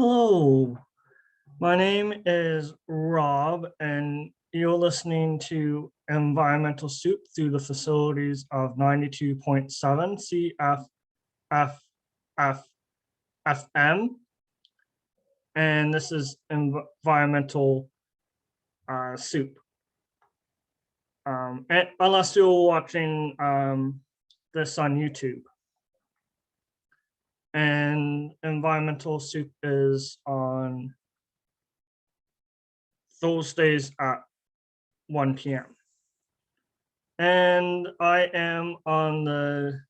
Hello, my name is Rob, and you're listening to Environmental Soup through the facilities of 92.7 CFFFM, and this is Environmental Soup. And unless you're watching this on YouTube. And Environmental Soup is on Thursdays at 1 p.m. And I am on the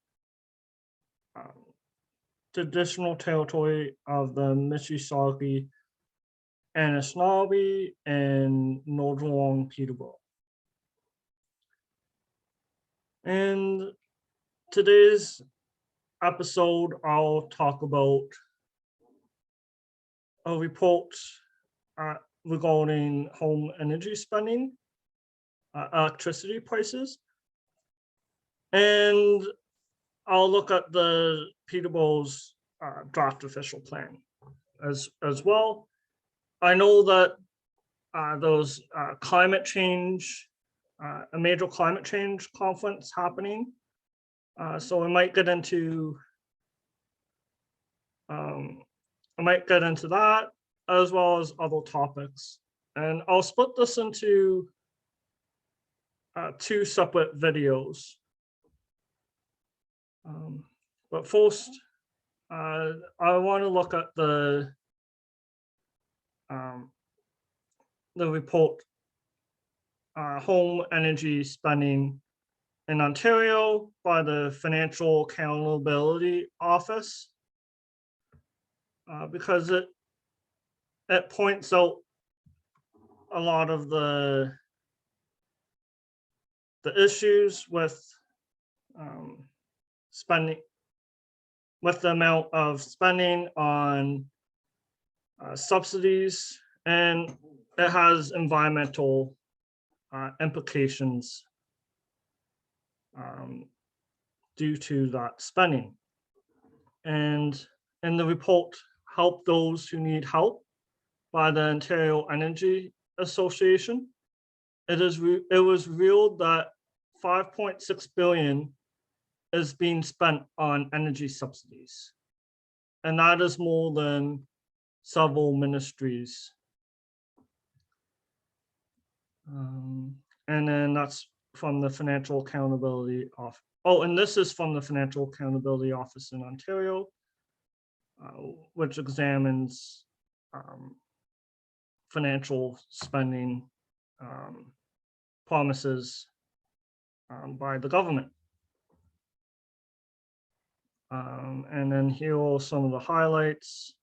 traditional territory of the Mississauga, Anishinaabe, and Northern Peterborough. And today's episode, I'll talk about a report regarding home energy spending, electricity prices, and I'll look at the Peterborough's draft official plan as well. I know that there's climate change, a major climate change conference happening. So I might get into that as well as other topics. And I'll split this into two separate videos. But first, I want to look at the report, home energy spending in Ontario by the Financial Accountability Office, because it points out a lot of the issues with spending, with the amount of spending on subsidies, and it has environmental implications due to that spending. And in the report, Help Those Who Need Help by the Ontario Energy Association, it was revealed that 5.6 billion is being spent on energy subsidies, and that is more than several ministries. And then that's from the Financial Accountability Office. Oh, and this is from the Financial Accountability Office in Ontario, which examines financial spending promises by the government. And then here are some of the highlights.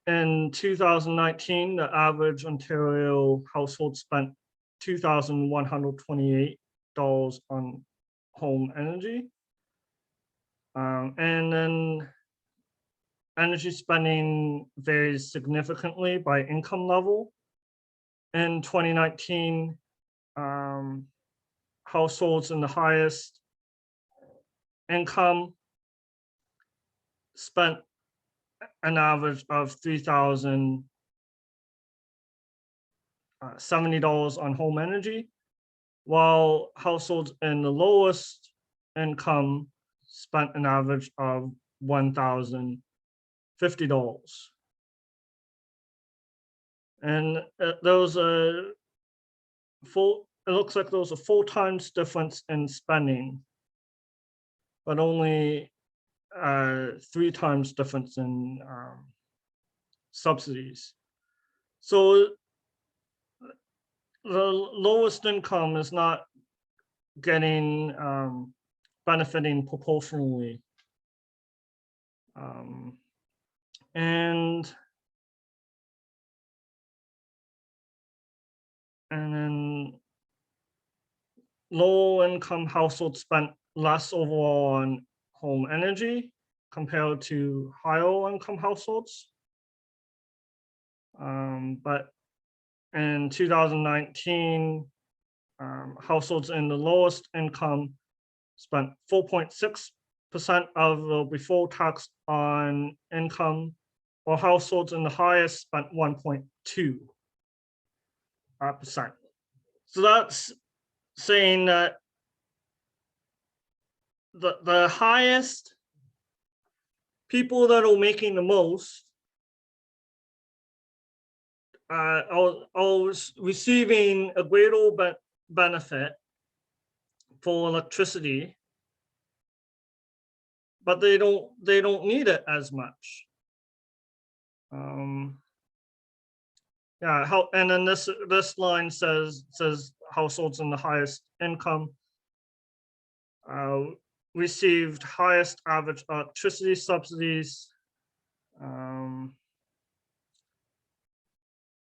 In 2019, the average Ontario household spent $2,128 on home energy. And then energy spending varies significantly by income level. In 2019, households in the highest income spent an average of $3,070 on home energy, while households in the lowest income spent an average of $1,050. And it looks like there was a 4 times difference in spending, but only 3 times difference in subsidies. So the lowest income is not getting benefiting proportionally. And then low income households spent less overall on home energy compared to higher income households. But in 2019, households in the lowest income spent 4.6 of the before tax on income, or households in the highest spent 1.2%. So that's saying that the highest people that are making the most are receiving a greater benefit for electricity, but they don't need it as much. Yeah, and then this line says households in the highest income received highest average electricity subsidies,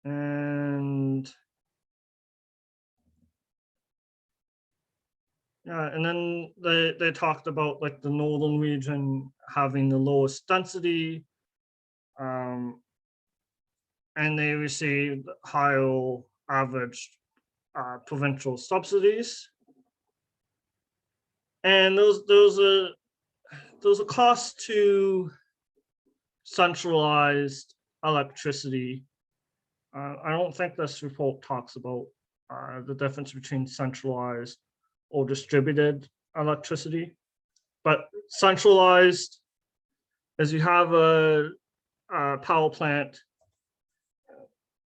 and yeah, and then they talked about like the northern region having the lowest density, and they received higher average provincial subsidies, and those are costs to centralized electricity. I don't think this report talks about the difference between centralized or distributed electricity, but centralized is you have a power plant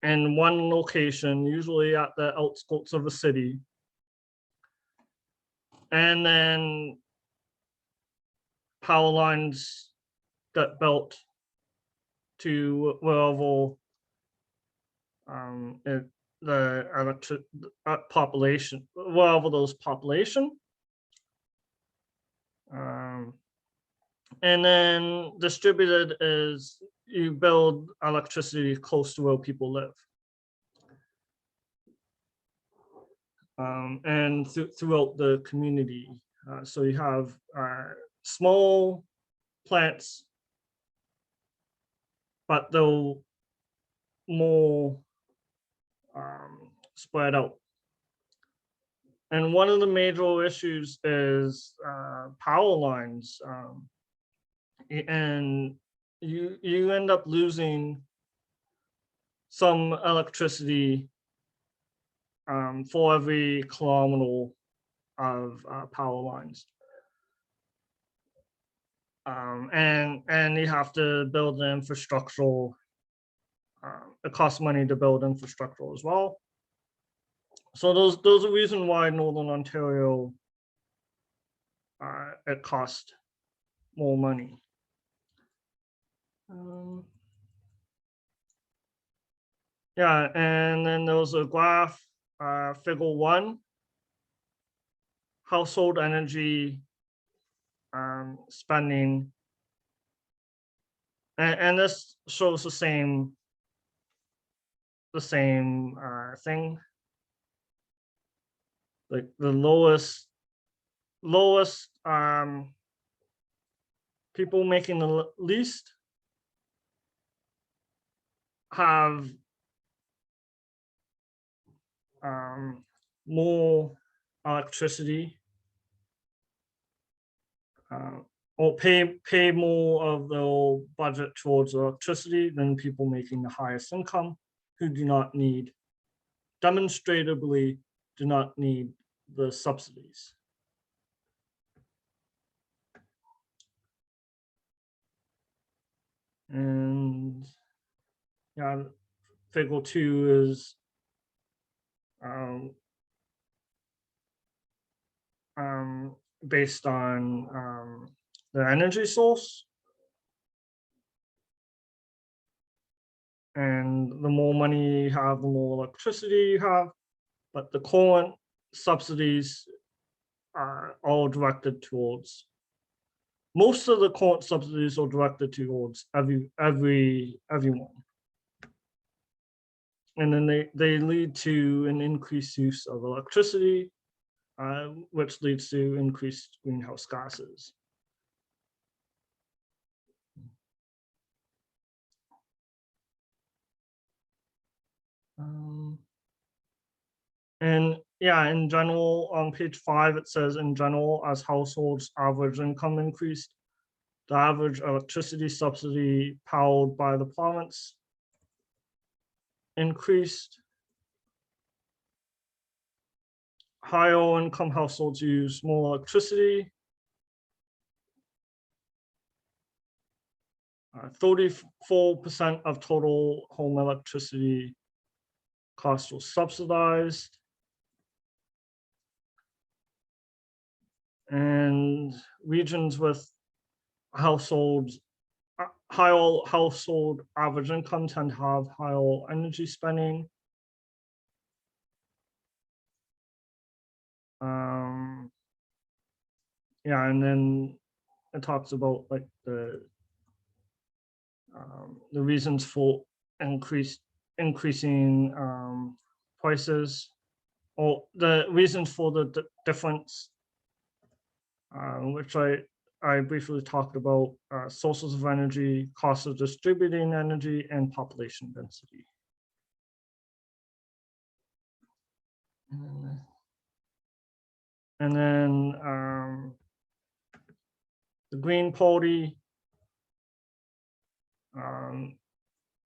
in one location, usually at the outskirts of a city, and then power lines get built to wherever the electric population, wherever those population, and then distributed is you build electricity close to where people live, and throughout the community. So you have small plants, but they're more spread out. And one of the major issues is power lines, and you end up losing some electricity for every kilometer of power lines. And you have to build the infrastructure. It costs money to build infrastructure as well. So those are reasons why Northern Ontario it costs more money. Yeah, and then there was a graph, figure 1, household energy spending, and this shows the same thing. Like the lowest people making the least have more electricity, or pay more of their budget towards electricity than people making the highest income, who do not need, demonstrably do not need the subsidies. And yeah, figure 2 is based on the energy source, and the more money you have, the more electricity you have, but the current subsidies are all directed towards, most of the current subsidies are directed towards everyone, and then they lead to an increased use of electricity, which leads to increased greenhouse gases. And yeah, in general, on page 5, it says in general, as households' average income increased, the average electricity subsidy powered by the province increased. Higher income households use more electricity. 34% of total home electricity cost was subsidized. And regions with households, higher household average income tend to have higher energy spending. Yeah, and then it talks about like the reasons for increasing prices, or the reasons for the difference, which I briefly talked about, sources of energy, cost of distributing energy, and population density. And then the Green Party,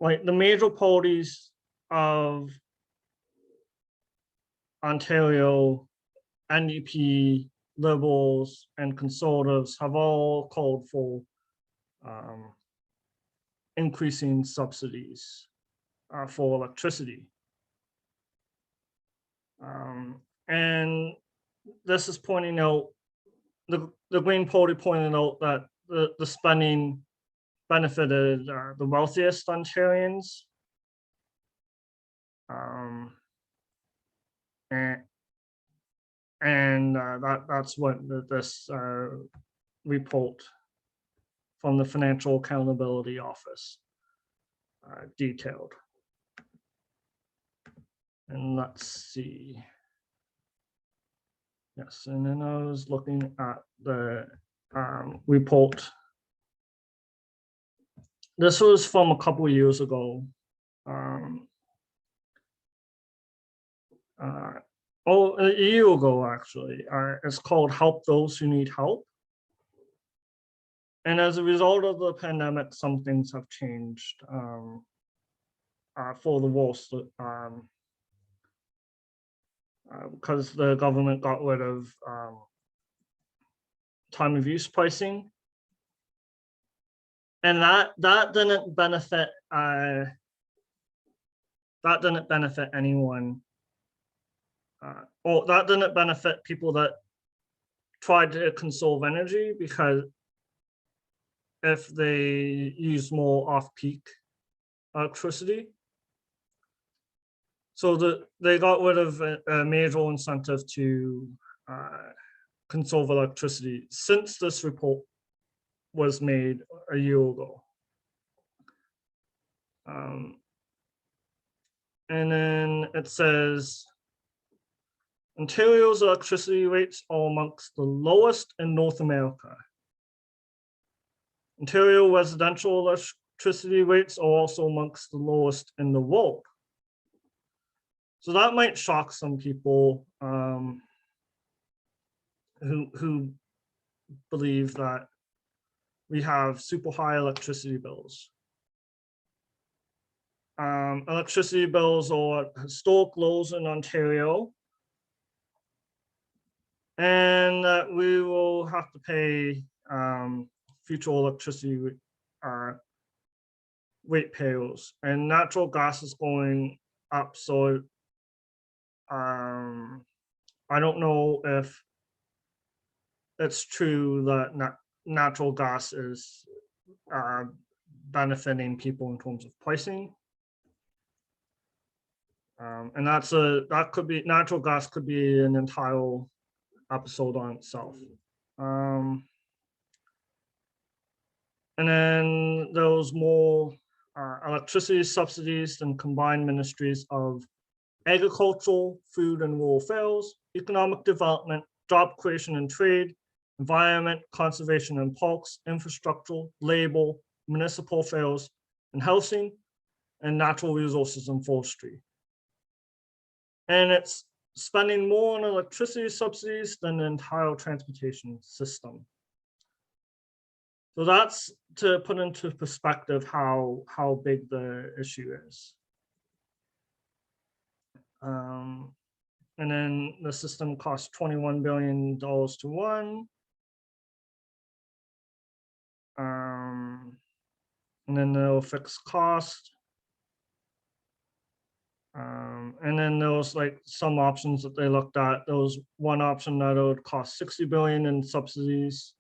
like the major parties of Ontario, NDP, Liberals, and Conservatives have all called for increasing subsidies for electricity. And this is pointing out, the Green Party pointed out that the spending benefited the wealthiest Ontarians. And that's what this report from the Financial Accountability Office detailed. And let's see. Yes, and then I was looking at the report. This was from a couple of years ago. A year ago, actually. It's called Help Those Who Need Help. And as a result of the pandemic, some things have changed for the worse, because the government got rid of time of use pricing. And that didn't benefit anyone, or that didn't benefit people that tried to conserve energy, because if they use more off-peak electricity. So they got rid of a major incentive to conserve electricity since this report was made a year ago. And then it says, Ontario's electricity rates are amongst the lowest in North America. Ontario residential electricity rates are also amongst the lowest in the world. So that might shock some people who believe that we have super high electricity bills. Electricity bills are at historic lows in Ontario, and that we will have to pay future electricity ratepayers, and natural gas is going up. So I don't know if it's true that natural gas is benefiting people in terms of pricing. And that could be, natural gas could be an entire episode on itself. And then there was more electricity subsidies and combined ministries of agricultural, food and rural affairs, economic development, job creation and trade, environment, conservation and parks, infrastructure, labor, municipal affairs and housing, and natural resources and forestry. And it's spending more on electricity subsidies than the entire transportation system. So that's to put into perspective how big the issue is. And then the system costs $21 billion to run. And then no fixed cost. And then there was like some options that they looked at. There was one option that it would cost 60 billion in subsidies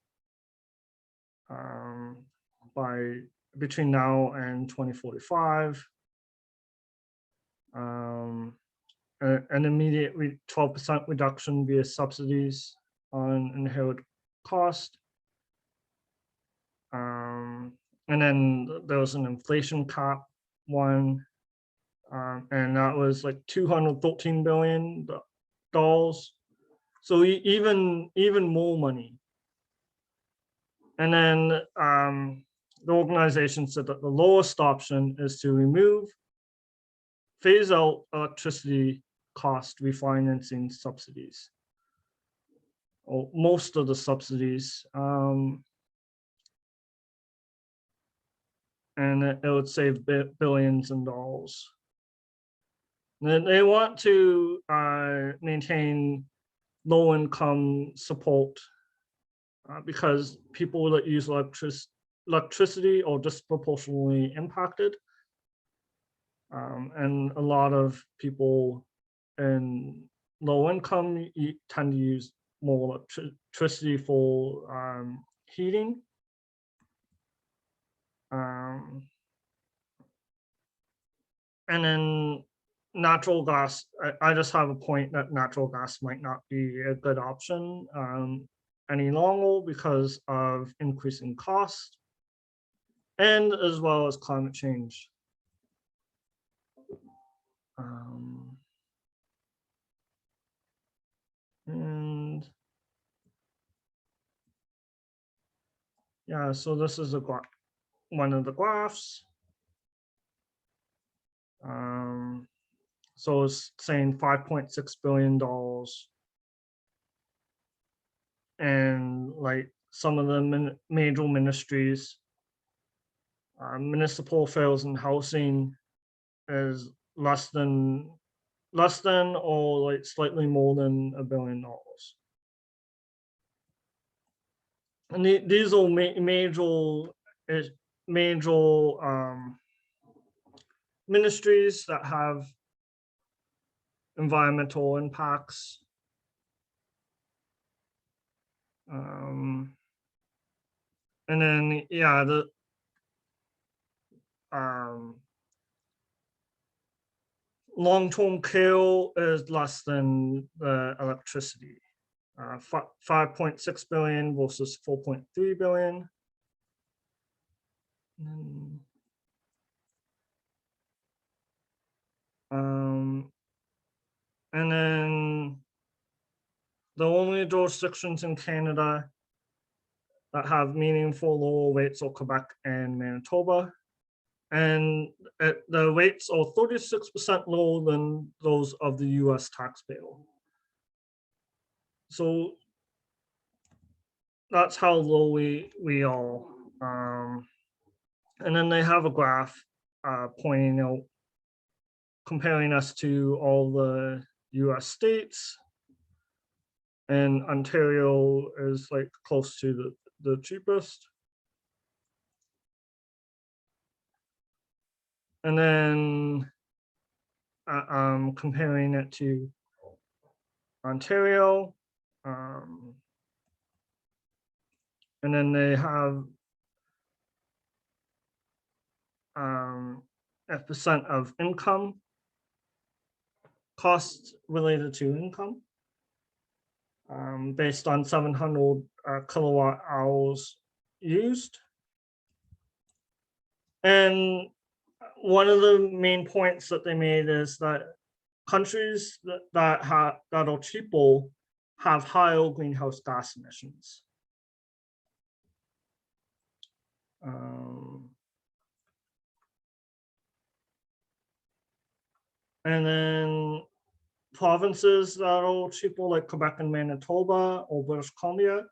by between now and 2045. An immediate 12% reduction via subsidies on inherent cost. And then there was an inflation cap one, and that was like $213 billion. So even more money. And then the organization said that the lowest option is to phase out electricity cost refinancing subsidies, or most of the subsidies, and it would save billions in dollars. They want to maintain low-income support because people that use electricity are disproportionately impacted. And a lot of people in low income tend to use more electricity for heating. And then natural gas, I just have a point that natural gas might not be a good option any longer because of increasing cost and as well as climate change. And yeah, so this is one of the graphs. So it's saying $5.6 billion, and like some of the major ministries, municipal affairs and housing is less than or like slightly more than $1 billion. And these are major ministries that have environmental impacts. And then, yeah, the long-term care is less than the electricity. 5.6 billion versus 4.3 billion. And then the only jurisdictions in Canada that have meaningful lower rates are Quebec and Manitoba. And the rates are 36% lower than those of the US taxpayer. So that's how low we are. And then they have a graph pointing out, comparing us to all the US states, and Ontario is like close to the cheapest. And then comparing it to Ontario, and then they have F% of income, costs related to income, based on 700 kilowatt hours used. And one of the main points that they made is that countries that are cheaper have higher greenhouse gas emissions. And then provinces that are cheaper, like Quebec and Manitoba or British Columbia,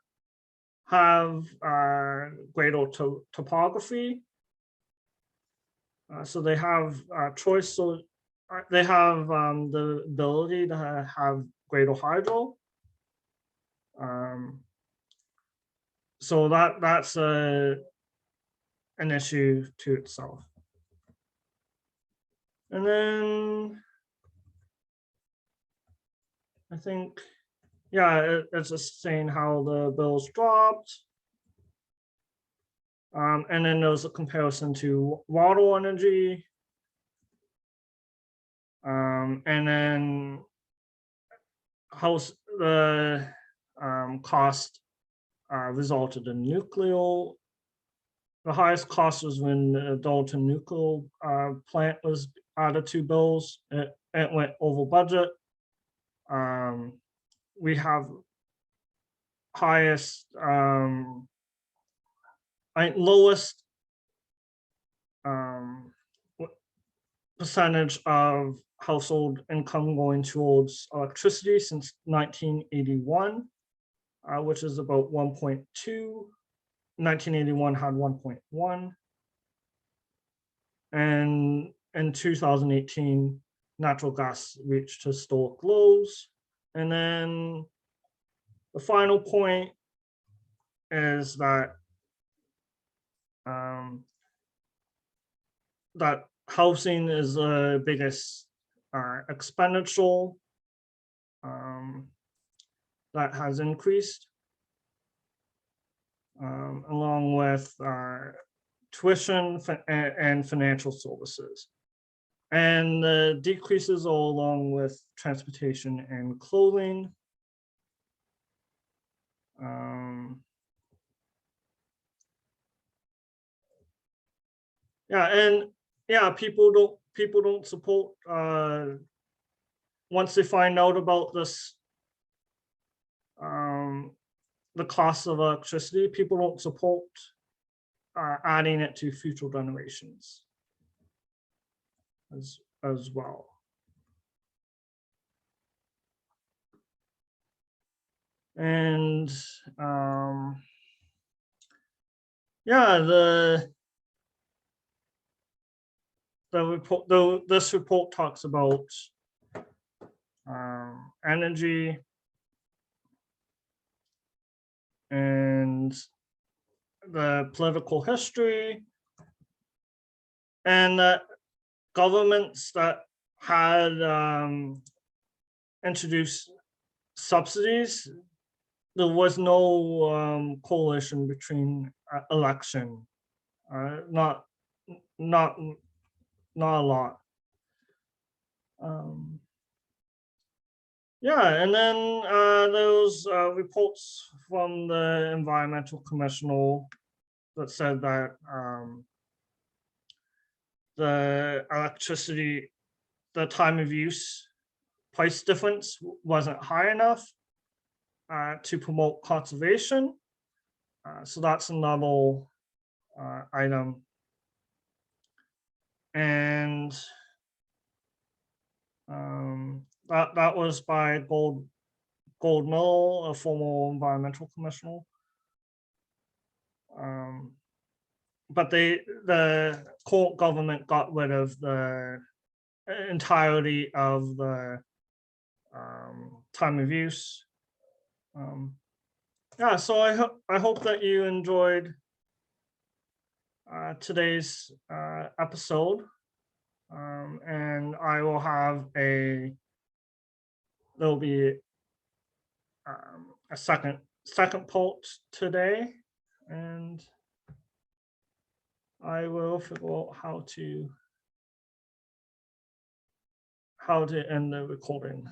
have greater topography. So they have choice. So they have the ability to have greater hydro. So that's an issue to itself. And then I think, yeah, it's just saying how the bills dropped. And then there's a comparison to water energy. And then how's the cost resulted in nuclear. The highest cost was when the Dalton nuclear plant was added to bills. It went over budget. We have highest, lowest percentage of household income going towards electricity since 1981, which is about 1.2. 1981 had 1.1. And in 2018, natural gas reached historic lows. And then the final point is that that housing is the biggest expenditure that has increased, along with tuition and financial services. And the decreases are along with transportation and clothing. Yeah, and yeah, people don't support once they find out about this, the cost of electricity, people don't support adding it to future generations as well. And yeah, the report, though, this report talks about energy and the political history, and that governments that had introduced subsidies, there was no coalition between election, not a lot. Yeah, and then those reports from the environmental commissioner that said that the electricity, the time of use price difference wasn't high enough to promote conservation. So that's another item. And that was by Gold Mill, a former environmental commissioner. But the current government got rid of the entirety of the time of use. Yeah, so I hope that you enjoyed today's episode, and I will have there'll be a second part today, and I will figure out how to end the recording.